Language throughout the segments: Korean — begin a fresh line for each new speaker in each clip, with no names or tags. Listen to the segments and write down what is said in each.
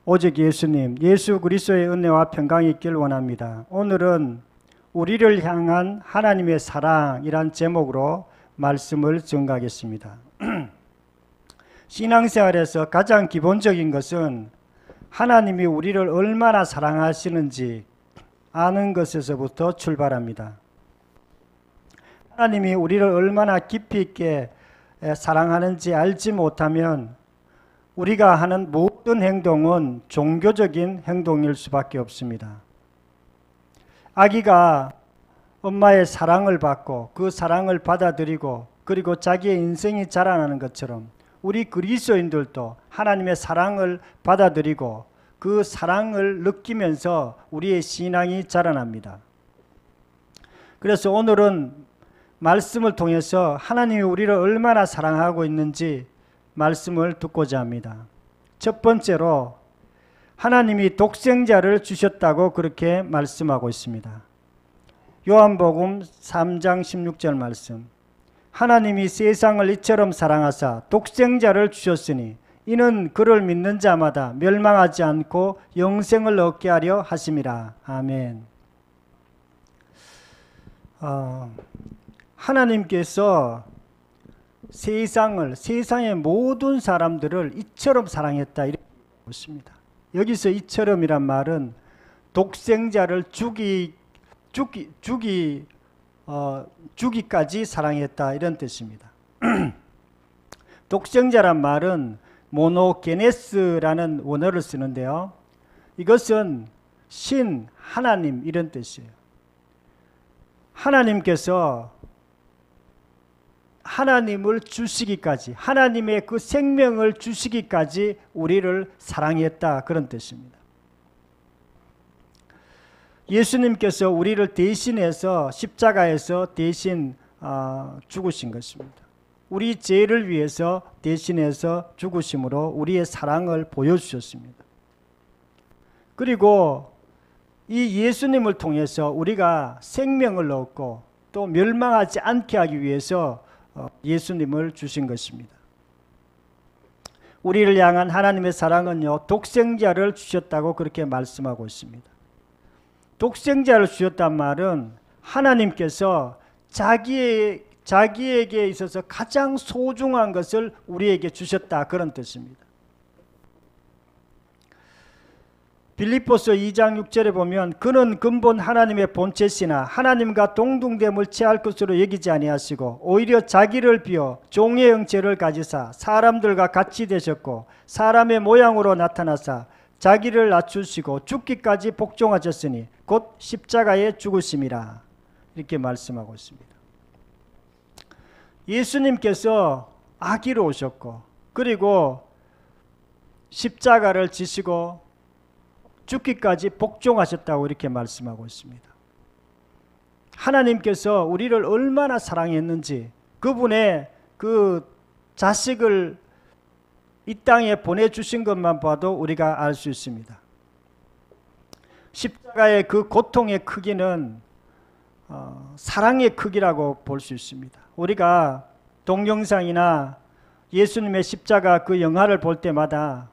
오직 예수님, 예수 그리스도의 은혜와 평강이 있길 원합니다. 오늘은 우리를 향한 하나님의 사랑이란 제목으로 말씀을 전가하겠습니다. 신앙생활에서 가장 기본적인 것은 하나님이 우리를 얼마나 사랑하시는지 아는 것에서부터 출발합니다. 하나님이 우리를 얼마나 깊이 있게 사랑하는지 알지 못하면 우리가 하는 모든 행동은 종교적인 행동일 수밖에 없습니다. 아기가 엄마의 사랑을 받고 그 사랑을 받아들이고 그리고 자기의 인생이 자라나는 것처럼 우리 그리스도인들도 하나님의 사랑을 받아들이고 그 사랑을 느끼면서 우리의 신앙이 자라납니다. 그래서 오늘은 말씀을 통해서 하나님이 우리를 얼마나 사랑하고 있는지 말씀을 듣고자 합니다. 첫 번째로 하나님이 독생자를 주셨다고 그렇게 말씀하고 있습니다. 요한복음 3장 16절 말씀. 하나님이 세상을 이처럼 사랑하사 독생자를 주셨으니 이는 그를 믿는 자마다 멸망하지 않고 영생을 얻게 하려 하심이라. 아멘. 하나님께서 세상의 모든 사람들을 이처럼 사랑했다 이렇게 보십니다. 여기서 이처럼이란 말은 독생자를 주기까지 사랑했다 이런 뜻입니다. 독생자란 말은 모노게네스라는 원어를 쓰는데요. 이것은 신, 하나님 이런 뜻이에요. 하나님께서 하나님을 주시기까지, 하나님의 그 생명을 주시기까지 우리를 사랑했다 그런 뜻입니다. 예수님께서 우리를 대신해서 십자가에서 대신 죽으신 것입니다. 우리 죄를 위해서 대신해서 죽으심으로 우리의 사랑을 보여주셨습니다. 그리고 이 예수님을 통해서 우리가 생명을 얻고 또 멸망하지 않게 하기 위해서 예수님을 주신 것입니다. 우리를 향한 하나님의 사랑은요, 독생자를 주셨다고 그렇게 말씀하고 있습니다. 독생자를 주셨단 말은 하나님께서 자기에게 있어서 가장 소중한 것을 우리에게 주셨다 그런 뜻입니다. 빌립보서 2장 6절에 보면 그는 근본 하나님의 본체시나 하나님과 동등됨을 취할 것으로 여기지 아니하시고 오히려 자기를 비어 종의 형체를 가지사 사람들과 같이 되셨고 사람의 모양으로 나타나사 자기를 낮추시고 죽기까지 복종하셨으니 곧 십자가에 죽으심이라 이렇게 말씀하고 있습니다. 예수님께서 아기로 오셨고 그리고 십자가를 지시고 죽기까지 복종하셨다고 이렇게 말씀하고 있습니다. 하나님께서 우리를 얼마나 사랑했는지 그분의 그 자식을 이 땅에 보내주신 것만 봐도 우리가 알 수 있습니다. 십자가의 그 고통의 크기는 사랑의 크기라고 볼 수 있습니다. 우리가 동영상이나 예수님의 십자가 그 영화를 볼 때마다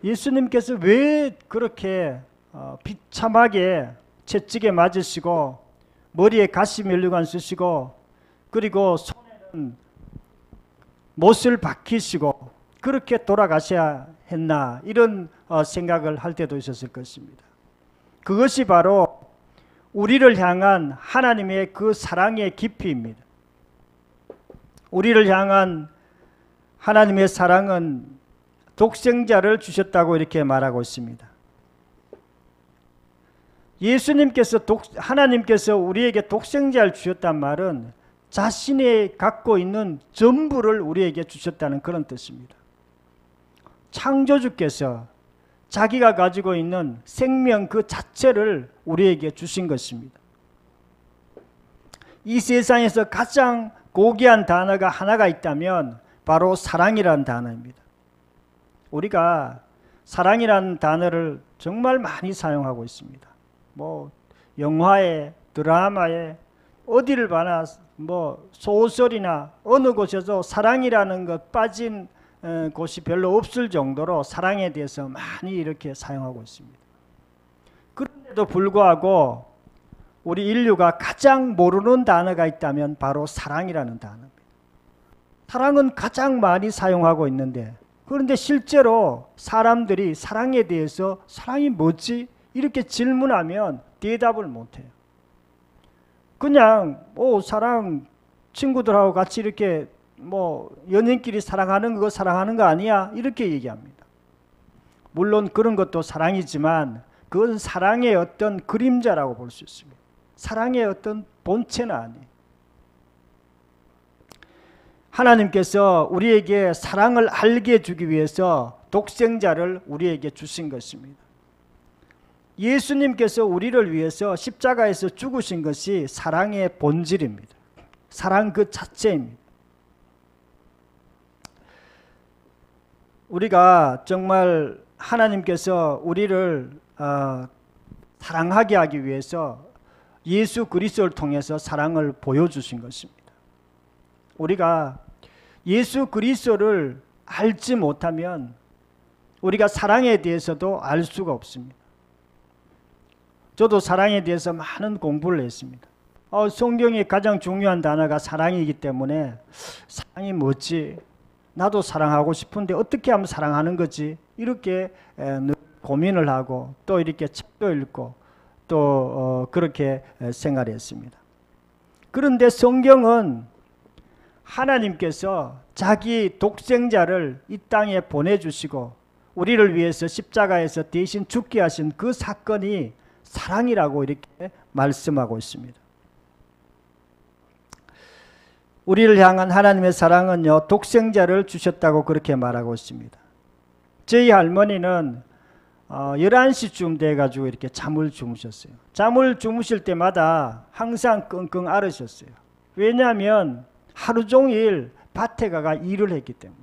예수님께서 왜 그렇게 비참하게 채찍에 맞으시고 머리에 가시면류관 쓰시고 그리고 손에는 못을 박히시고 그렇게 돌아가셔야 했나 이런 생각을 할 때도 있었을 것입니다. 그것이 바로 우리를 향한 하나님의 그 사랑의 깊이입니다. 우리를 향한 하나님의 사랑은 독생자를 주셨다고 이렇게 말하고 있습니다. 하나님께서 우리에게 독생자를 주셨단 말은 자신이 갖고 있는 전부를 우리에게 주셨다는 그런 뜻입니다. 창조주께서 자기가 가지고 있는 생명 그 자체를 우리에게 주신 것입니다. 이 세상에서 가장 고귀한 단어가 하나가 있다면 바로 사랑이라는 단어입니다. 우리가 사랑이라는 단어를 정말 많이 사용하고 있습니다. 뭐 영화에, 드라마에, 어디를 봐나 뭐 소설이나 어느 곳에서 사랑이라는 것 빠진 곳이 별로 없을 정도로 사랑에 대해서 많이 이렇게 사용하고 있습니다. 그런데도 불구하고 우리 인류가 가장 모르는 단어가 있다면 바로 사랑이라는 단어입니다. 사랑은 가장 많이 사용하고 있는데, 그런데 실제로 사람들이 사랑에 대해서 사랑이 뭐지? 이렇게 질문하면 대답을 못해요. 그냥 사랑, 친구들하고 같이 이렇게 연인끼리 사랑하는 거 사랑하는 거 아니야? 이렇게 얘기합니다. 물론 그런 것도 사랑이지만 그건 사랑의 어떤 그림자라고 볼 수 있습니다. 사랑의 어떤 본체는 아니에요. 하나님께서 우리에게 사랑을 알게 해주기 위해서 독생자를 우리에게 주신 것입니다. 예수님께서 우리를 위해서 십자가에서 죽으신 것이 사랑의 본질입니다. 사랑 그 자체입니다. 우리가 정말 하나님께서 우리를 사랑하게 하기 위해서 예수 그리스도를 통해서 사랑을 보여주신 것입니다. 우리가 예수 그리스도를 알지 못하면 우리가 사랑에 대해서도 알 수가 없습니다. 저도 사랑에 대해서 많은 공부를 했습니다. 성경의 가장 중요한 단어가 사랑이기 때문에 사랑이 뭐지? 나도 사랑하고 싶은데 어떻게 하면 사랑하는 거지? 이렇게 늘 고민을 하고 또 이렇게 책도 읽고 또 그렇게 생활했습니다. 그런데 성경은 하나님께서 자기 독생자를 이 땅에 보내주시고 우리를 위해서 십자가에서 대신 죽게 하신 그 사건이 사랑이라고 이렇게 말씀하고 있습니다. 우리를 향한 하나님의 사랑은요, 독생자를 주셨다고 그렇게 말하고 있습니다. 저희 할머니는 11시쯤 돼가지고 이렇게 잠을 주무셨어요. 잠을 주무실 때마다 항상 끙끙 앓으셨어요. 왜냐하면 하루 종일 밭에 가가 일을 했기 때문에.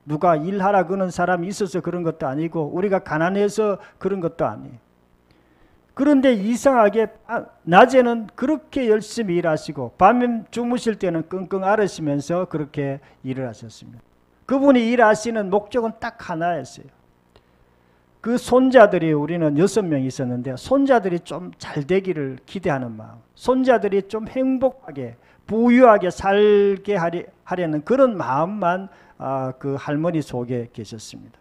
누가 일하라 그러는 사람이 있어서 그런 것도 아니고 우리가 가난해서 그런 것도 아니에요. 그런데 이상하게 낮에는 그렇게 열심히 일하시고 밤에 주무실 때는 끙끙 앓으시면서 그렇게 일을 하셨습니다. 그분이 일하시는 목적은 딱 하나였어요. 그 손자들이 우리는 6명 있었는데 손자들이 좀 잘 되기를 기대하는 마음, 손자들이 좀 행복하게 부유하게 살게 하려는 그런 마음만 그 할머니 속에 계셨습니다.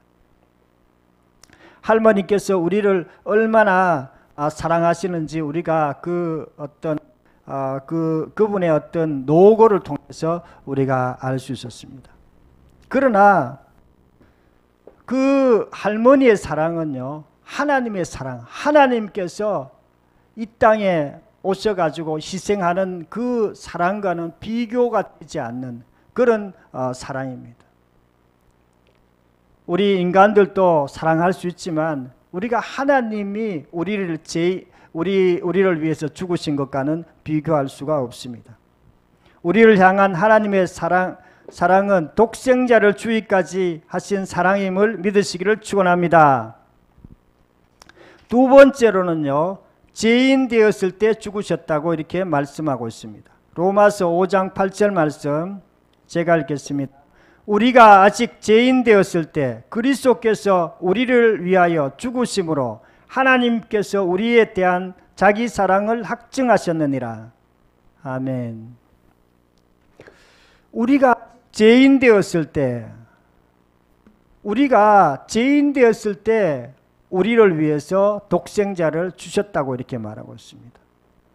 할머니께서 우리를 얼마나 사랑하시는지 우리가 그분의 어떤 노고를 통해서 우리가 알 수 있었습니다. 그러나 그 할머니의 사랑은요, 하나님의 사랑, 하나님께서 이 땅에 오셔가지고 희생하는 그 사랑과는 비교가 되지 않는 그런 사랑입니다. 우리 인간들도 사랑할 수 있지만 우리가 하나님이 우리를 위해서 죽으신 것과는 비교할 수가 없습니다. 우리를 향한 하나님의 사랑은 독생자를 주기까지 하신 사랑임을 믿으시기를 축원합니다. 두 번째로는요, 죄인 되었을 때 죽으셨다고 이렇게 말씀하고 있습니다. 로마서 5장 8절 말씀 제가 읽겠습니다. 우리가 아직 죄인 되었을 때 그리스도께서 우리를 위하여 죽으심으로 하나님께서 우리에 대한 자기 사랑을 확증하셨느니라. 아멘. 우리가 죄인 되었을 때 우리를 위해서 독생자를 주셨다고 이렇게 말하고 있습니다.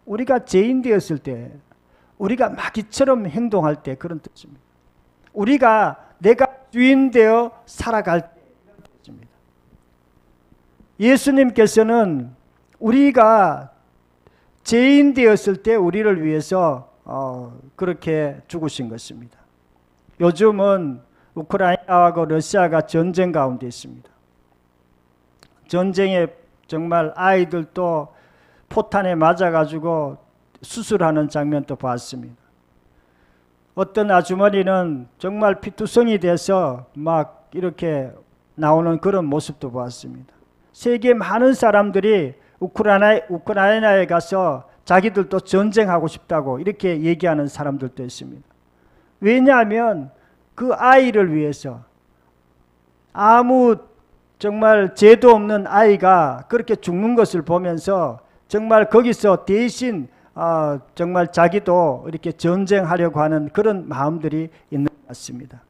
우리가 죄인 되었을 때, 우리가 마귀처럼 행동할 때 그런 뜻입니다. 내가 주인 되어 살아갈 때 이런 뜻입니다. 예수님께서는 우리가 죄인 되었을 때 우리를 위해서 그렇게 죽으신 것입니다. 요즘은 우크라이나하고 러시아가 전쟁 가운데 있습니다. 전쟁에 정말 아이들도 포탄에 맞아가지고 수술하는 장면도 봤습니다. 어떤 아주머니는 정말 피투성이 돼서 막 이렇게 나오는 그런 모습도 보았습니다. 세계 많은 사람들이 우크라이나에 가서 자기들도 전쟁하고 싶다고 이렇게 얘기하는 사람들도 있습니다. 왜냐하면 그 아이를 위해서 아무 정말 죄도 없는 아이가 그렇게 죽는 것을 보면서 정말 거기서 대신 정말 자기도 이렇게 전쟁하려고 하는 그런 마음들이 있는 것 같습니다.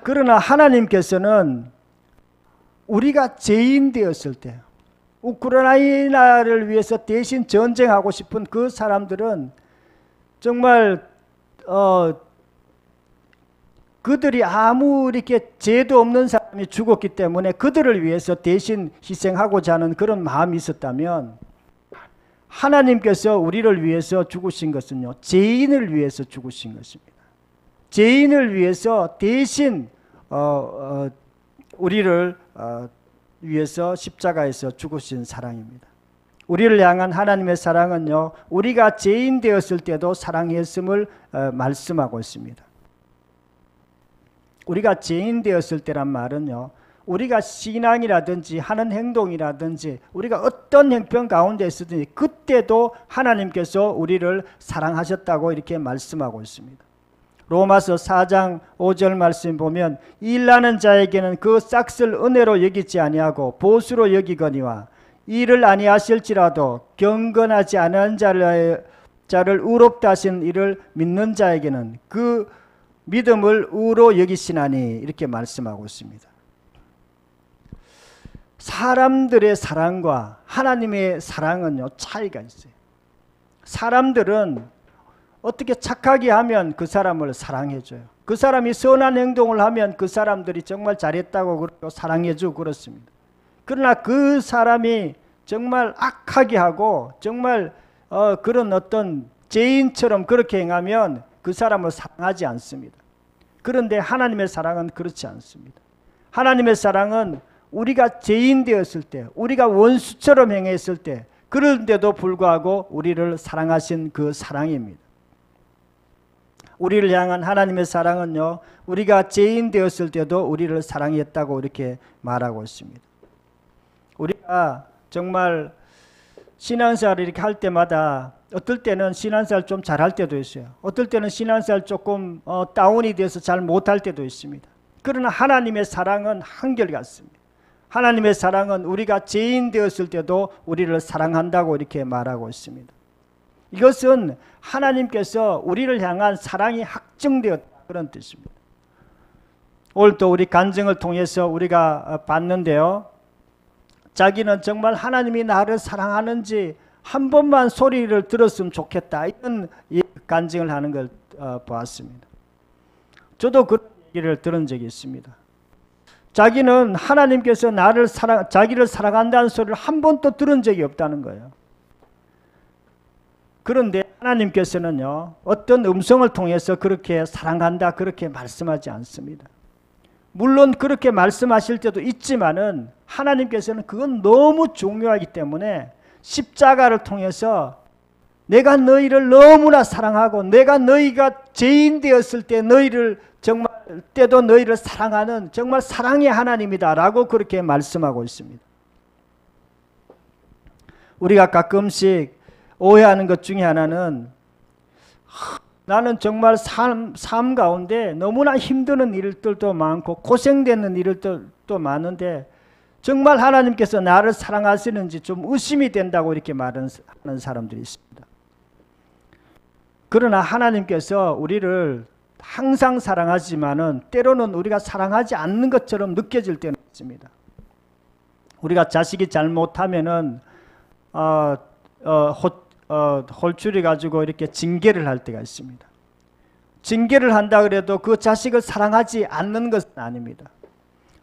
그러나 하나님께서는 우리가 죄인 되었을 때 우크라이나를 위해서 대신 전쟁하고 싶은 그 사람들은 정말 그들이 아무 이렇게 죄도 없는 사람이 죽었기 때문에 그들을 위해서 대신 희생하고자 하는 그런 마음이 있었다면 하나님께서 우리를 위해서 죽으신 것은요, 죄인을 위해서 죽으신 것입니다. 죄인을 위해서 대신 우리를 위해서 십자가에서 죽으신 사랑입니다. 우리를 향한 하나님의 사랑은요, 우리가 죄인 되었을 때도 사랑했음을 말씀하고 있습니다. 우리가 죄인 되었을 때란 말은요, 우리가 신앙이라든지 하는 행동이라든지 우리가 어떤 형편 가운데 있든지 그때도 하나님께서 우리를 사랑하셨다고 이렇게 말씀하고 있습니다. 로마서 4장 5절 말씀 보면 일하는 자에게는 그 싹을 은혜로 여기지 아니하고 보수로 여기거니와 일을 아니하실지라도 경건하지 않은 자를 의롭다 하신 이를 믿는 자에게는 그 믿음을 의로 여기시나니 이렇게 말씀하고 있습니다. 사람들의 사랑과 하나님의 사랑은요, 차이가 있어요. 사람들은 어떻게 착하게 하면 그 사람을 사랑해줘요. 그 사람이 선한 행동을 하면 그 사람들이 정말 잘했다고 그러고 사랑해주고 그렇습니다. 그러나 그 사람이 정말 악하게 하고 정말 그런 어떤 죄인처럼 그렇게 행하면 그 사람을 사랑하지 않습니다. 그런데 하나님의 사랑은 그렇지 않습니다. 하나님의 사랑은 우리가 죄인 되었을 때, 우리가 원수처럼 행했을 때, 그런데도 불구하고 우리를 사랑하신 그 사랑입니다. 우리를 향한 하나님의 사랑은요, 우리가 죄인 되었을 때도 우리를 사랑했다고 이렇게 말하고 있습니다. 우리가 정말 신앙생활을 이렇게 할 때마다 어떨 때는 신앙생활 좀 잘할 때도 있어요. 어떨 때는 신앙생활 조금 다운이 돼서 잘 못할 때도 있습니다. 그러나 하나님의 사랑은 한결같습니다. 하나님의 사랑은 우리가 죄인 되었을 때도 우리를 사랑한다고 이렇게 말하고 있습니다. 이것은 하나님께서 우리를 향한 사랑이 확증되었다, 그런 뜻입니다. 오늘 또 우리 간증을 통해서 우리가 봤는데요, 자기는 정말 하나님이 나를 사랑하는지 한 번만 소리를 들었으면 좋겠다, 이런 간증을 하는 걸 보았습니다. 저도 그런 얘기를 들은 적이 있습니다. 자기는 하나님께서 자기를 사랑한다는 소리를 한 번도 들은 적이 없다는 거예요. 그런데 하나님께서는요, 어떤 음성을 통해서 그렇게 사랑한다 그렇게 말씀하지 않습니다. 물론 그렇게 말씀하실 때도 있지만은 하나님께서는 그건 너무 중요하기 때문에 십자가를 통해서 내가 너희를 너무나 사랑하고 내가 너희가 죄인 되었을 때 너희를 정말 때도 너희를 사랑하는 정말 사랑의 하나님이다라고 그렇게 말씀하고 있습니다. 우리가 가끔씩 오해하는 것 중에 하나는 나는 정말 삶 가운데 너무나 힘드는 일들도 많고 고생되는 일들도 많은데 정말 하나님께서 나를 사랑하시는지 좀 의심이 된다고 이렇게 말하는 사람들이 있습니다. 그러나 하나님께서 우리를 항상 사랑하지만은 때로는 우리가 사랑하지 않는 것처럼 느껴질 때는 있습니다. 우리가 자식이 잘못하면은 홀쭉이 가지고 이렇게 징계를 할 때가 있습니다. 징계를 한다 그래도 그 자식을 사랑하지 않는 것은 아닙니다.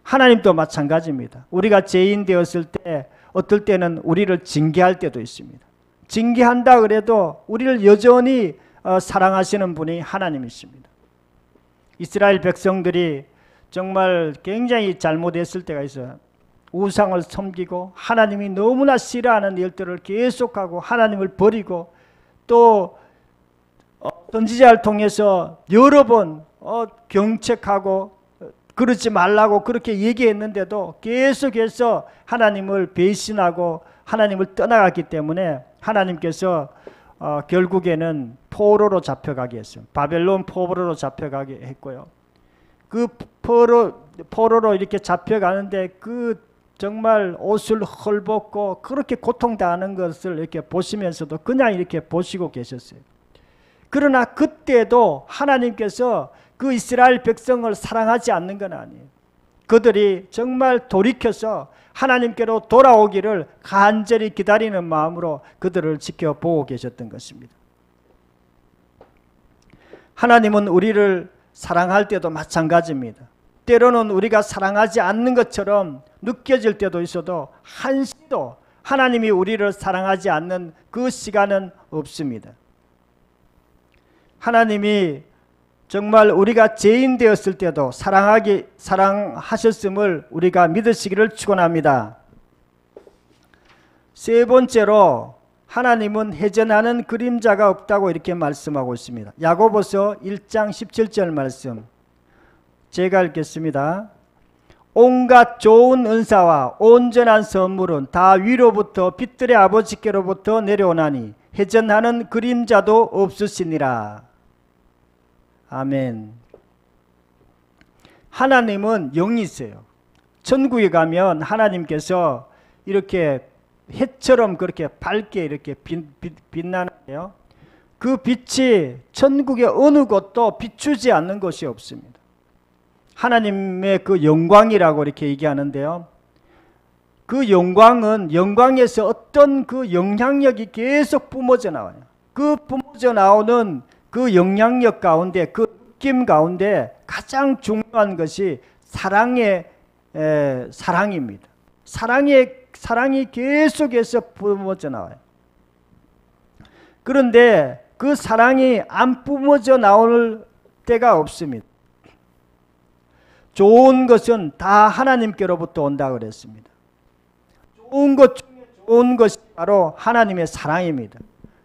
하나님도 마찬가지입니다. 우리가 죄인 되었을 때 어떨 때는 우리를 징계할 때도 있습니다. 징계한다 그래도 우리를 여전히 사랑하시는 분이 하나님이십니다. 이스라엘 백성들이 정말 굉장히 잘못했을 때가 있어요. 우상을 섬기고 하나님이 너무나 싫어하는 일들을 계속하고 하나님을 버리고 또 선지자를 통해서 여러 번 경책하고 그러지 말라고 그렇게 얘기했는데도 계속해서 하나님을 배신하고 하나님을 떠나갔기 때문에 하나님께서 결국에는 포로로 잡혀가게 했어요. 바벨론 포로로 잡혀가게 했고요. 그 포로로 이렇게 잡혀가는데 그 정말 옷을 헐벗고 그렇게 고통당하는 것을 이렇게 보시면서도 그냥 이렇게 보시고 계셨어요. 그러나 그때도 하나님께서 그 이스라엘 백성을 사랑하지 않는 건 아니에요. 그들이 정말 돌이켜서 하나님께로 돌아오기를 간절히 기다리는 마음으로 그들을 지켜보고 계셨던 것입니다. 하나님은 우리를 사랑할 때도 마찬가지입니다. 때로는 우리가 사랑하지 않는 것처럼 느껴질 때도 있어도 한시도 하나님이 우리를 사랑하지 않는 그 시간은 없습니다. 하나님이 정말 우리가 죄인 되었을 때도 사랑하셨음을 우리가 믿으시기를 축원합니다. 세 번째로 하나님은 회전하는 그림자가 없다고 이렇게 말씀하고 있습니다. 야고보서 1장 17절 말씀 제가 읽겠습니다. 온갖 좋은 은사와 온전한 선물은 다 위로부터 빛들의 아버지께로부터 내려오나니 회전하는 그림자도 없으시니라. 아멘. 하나님은 영이세요. 천국에 가면 하나님께서 이렇게 해처럼 그렇게 밝게 이렇게 빛나는데요. 그 빛이 천국의 어느 곳도 비추지 않는 것이 없습니다. 하나님의 그 영광이라고 이렇게 얘기하는데요. 그 영광은 영광에서 어떤 그 영향력이 계속 뿜어져 나와요. 그 뿜어져 나오는 그 영향력 가운데 그 느낌 가운데 가장 중요한 것이 사랑입니다. 사랑이 계속해서 뿜어져 나와요. 그런데 그 사랑이 안 뿜어져 나올 때가 없습니다. 좋은 것은 다 하나님께로부터 온다 그랬습니다. 좋은 것 중에 좋은 것이 바로 하나님의 사랑입니다.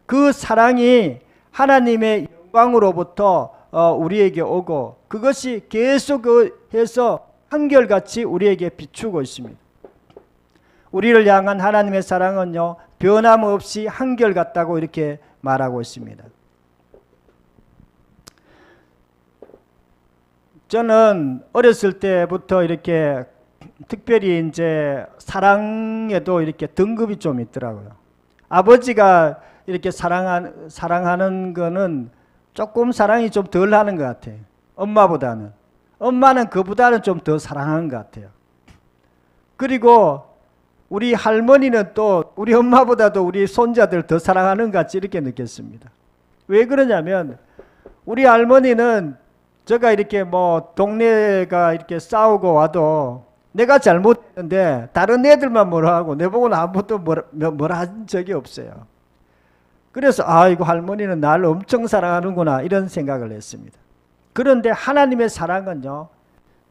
그 사랑이 하나님의 영광으로부터 우리에게 오고 그것이 계속해서 한결같이 우리에게 비추고 있습니다. 우리를 향한 하나님의 사랑은요 변함없이 한결같다고 이렇게 말하고 있습니다. 저는 어렸을 때부터 이렇게 특별히 이제 사랑에도 이렇게 등급이 좀 있더라고요. 아버지가 이렇게 사랑하는 거는 조금 사랑이 좀 덜 하는 것 같아요. 엄마보다는. 엄마는 그보다는 좀 더 사랑하는 것 같아요. 그리고 우리 할머니는 또 우리 엄마보다도 우리 손자들 더 사랑하는 것 같이 이렇게 느꼈습니다. 왜 그러냐면 우리 할머니는 제가 이렇게 뭐 동네가 이렇게 싸우고 와도 내가 잘못했는데 다른 애들만 뭐라 하고 내 보고는 아무것도 뭐라 한 적이 없어요. 그래서 이거 할머니는 나를 엄청 사랑하는구나 이런 생각을 했습니다. 그런데 하나님의 사랑은요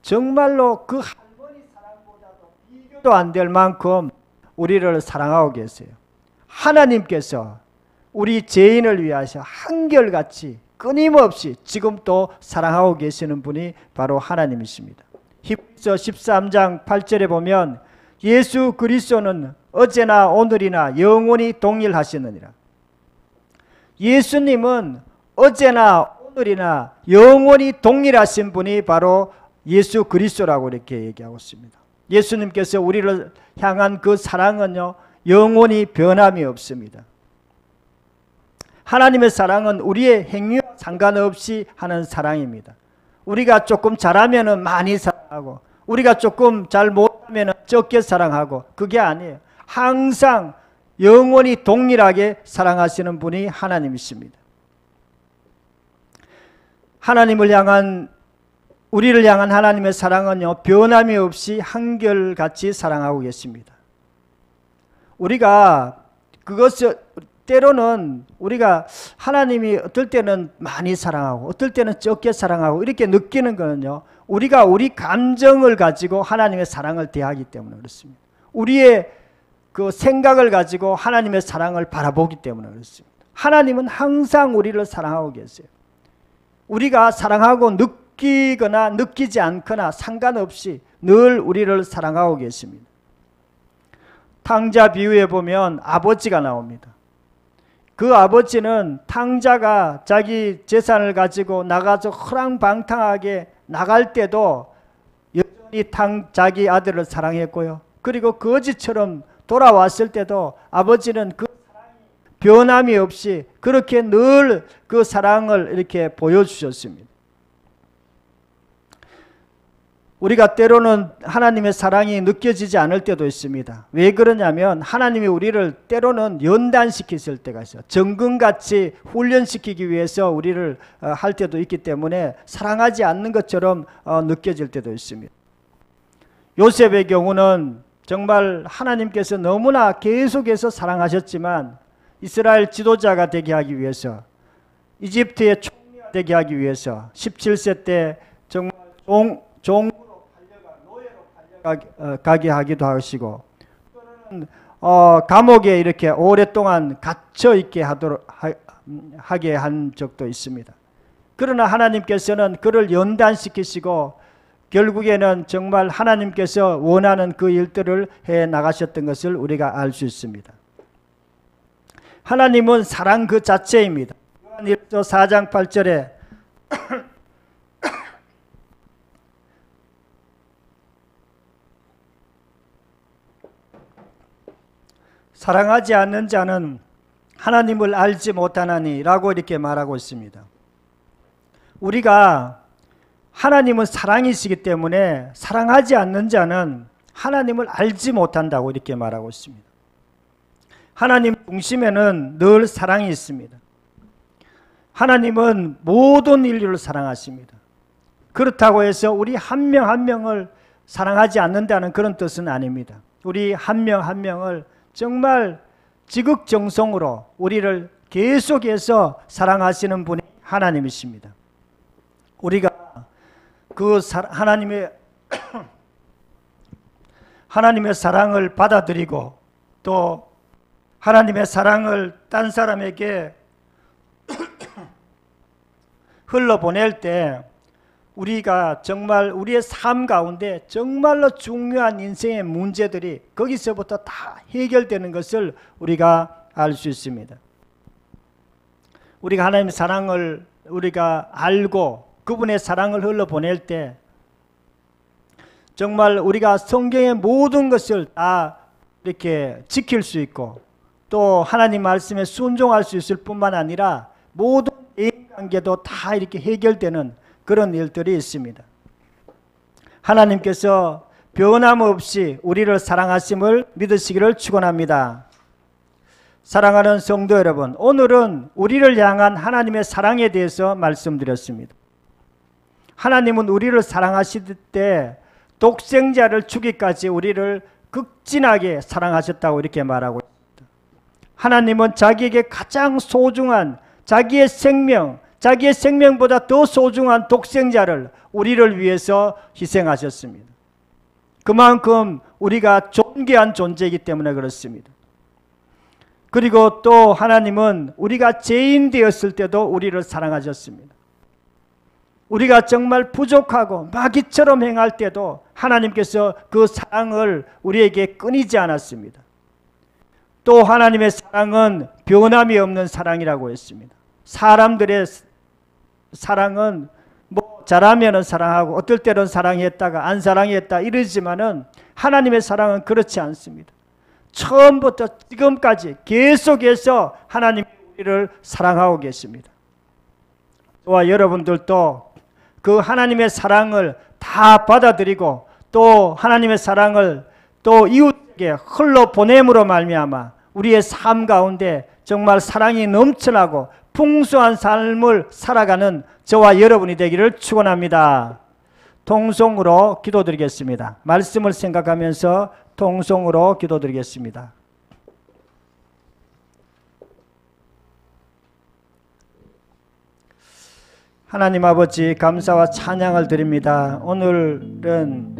정말로 그 할머니 사랑보다도 비교도 안 될 만큼 우리를 사랑하고 계세요. 하나님께서 우리 죄인을 위하여 한결같이 끊임없이 지금 또 사랑하고 계시는 분이 바로 하나님이십니다. 히브리서 13장 8절에 보면 예수 그리스도는 어제나 오늘이나 영원히 동일하시느니라. 예수님은 어제나 오늘이나 영원히 동일하신 분이 바로 예수 그리스도라고 이렇게 얘기하고 있습니다. 예수님께서 우리를 향한 그 사랑은요 영원히 변함이 없습니다. 하나님의 사랑은 우리의 행위와 상관없이 하는 사랑입니다. 우리가 조금 잘하면 많이 사랑하고 우리가 조금 잘 못하면 적게 사랑하고 그게 아니에요. 항상 영원히 동일하게 사랑하시는 분이 하나님이십니다. 우리를 향한 하나님의 사랑은요 변함이 없이 한결같이 사랑하고 계십니다. 우리가 그것을 때로는 우리가 하나님이 어떨 때는 많이 사랑하고 어떨 때는 적게 사랑하고 이렇게 느끼는 거는요 우리가 우리 감정을 가지고 하나님의 사랑을 대하기 때문에 그렇습니다. 우리의 그 생각을 가지고 하나님의 사랑을 바라보기 때문에 그렇습니다. 하나님은 항상 우리를 사랑하고 계세요. 우리가 사랑하고 느끼거나 느끼지 않거나 상관없이 늘 우리를 사랑하고 계십니다. 탕자 비유에 보면 아버지가 나옵니다. 그 아버지는 탕자가 자기 재산을 가지고 나가서 허랑방탕하게 나갈 때도 여전히 자기 아들을 사랑했고요. 그리고 거지처럼 돌아왔을 때도 아버지는 그 변함이 없이 그렇게 늘 그 사랑을 이렇게 보여주셨습니다. 우리가 때로는 하나님의 사랑이 느껴지지 않을 때도 있습니다. 왜 그러냐면 하나님이 우리를 때로는 연단시키실 때가 있어요. 정금같이 훈련시키기 위해서 우리를 할 때도 있기 때문에 사랑하지 않는 것처럼 느껴질 때도 있습니다. 요셉의 경우는 정말 하나님께서 너무나 계속해서 사랑하셨지만 이스라엘 지도자가 되게 하기 위해서, 이집트의 총리가 되게 하기 위해서 17세 때 정말 종으로 팔려가 노예로 팔려가게 하기도 하시고, 또는 감옥에 이렇게 오랫동안 갇혀 있게 하게 한 적도 있습니다. 그러나 하나님께서는 그를 연단시키시고 결국에는 정말 하나님께서 원하는 그 일들을 해 나가셨던 것을 우리가 알 수 있습니다. 하나님은 사랑 그 자체입니다. 요한일서 4장 8절에 사랑하지 않는 자는 하나님을 알지 못하나니 라고 이렇게 말하고 있습니다. 우리가 하나님은 사랑이시기 때문에 사랑하지 않는 자는 하나님을 알지 못한다고 이렇게 말하고 있습니다. 하나님 중심에는 늘 사랑이 있습니다. 하나님은 모든 인류를 사랑하십니다. 그렇다고 해서 우리 한 명 한 명을 사랑하지 않는다는 그런 뜻은 아닙니다. 우리 한 명 한 명을 정말 지극정성으로 우리를 계속해서 사랑하시는 분이 하나님이십니다. 우리가 그 하나님의 사랑을 받아들이고 또 하나님의 사랑을 딴 사람에게 흘러보낼 때 우리가 정말 우리의 삶 가운데 정말로 중요한 인생의 문제들이 거기서부터 다 해결되는 것을 우리가 알 수 있습니다. 우리가 하나님의 사랑을 우리가 알고 그분의 사랑을 흘러보낼 때 정말 우리가 성경의 모든 것을 다 이렇게 지킬 수 있고 또 하나님 말씀에 순종할 수 있을 뿐만 아니라 모든 대인관계도 다 이렇게 해결되는 그런 일들이 있습니다. 하나님께서 변함없이 우리를 사랑하심을 믿으시기를 축원합니다. 사랑하는 성도 여러분, 오늘은 우리를 향한 하나님의 사랑에 대해서 말씀드렸습니다. 하나님은 우리를 사랑하실 때 독생자를 주기까지 우리를 극진하게 사랑하셨다고 이렇게 말하고 있습니다. 하나님은 자기에게 가장 소중한 자기의 생명보다 더 소중한 독생자를 우리를 위해서 희생하셨습니다. 그만큼 우리가 존귀한 존재이기 때문에 그렇습니다. 그리고 또 하나님은 우리가 죄인 되었을 때도 우리를 사랑하셨습니다. 우리가 정말 부족하고 마귀처럼 행할 때도 하나님께서 그 사랑을 우리에게 끊이지 않았습니다. 또 하나님의 사랑은 변함이 없는 사랑이라고 했습니다. 사람들의 사랑은 뭐 잘하면은 사랑하고 어떨 때는 사랑했다가 안 사랑했다 이러지만은 하나님의 사랑은 그렇지 않습니다. 처음부터 지금까지 계속해서 하나님이 우리를 사랑하고 계십니다. 저와 여러분들도 그 하나님의 사랑을 다 받아들이고 또 하나님의 사랑을 또 이웃에게 흘러보냄으로 말미암아 우리의 삶 가운데 정말 사랑이 넘쳐나고 풍성한 삶을 살아가는 저와 여러분이 되기를 축원합니다. 통성으로 기도드리겠습니다. 말씀을 생각하면서 통성으로 기도드리겠습니다. 하나님 아버지 감사와 찬양을 드립니다. 오늘은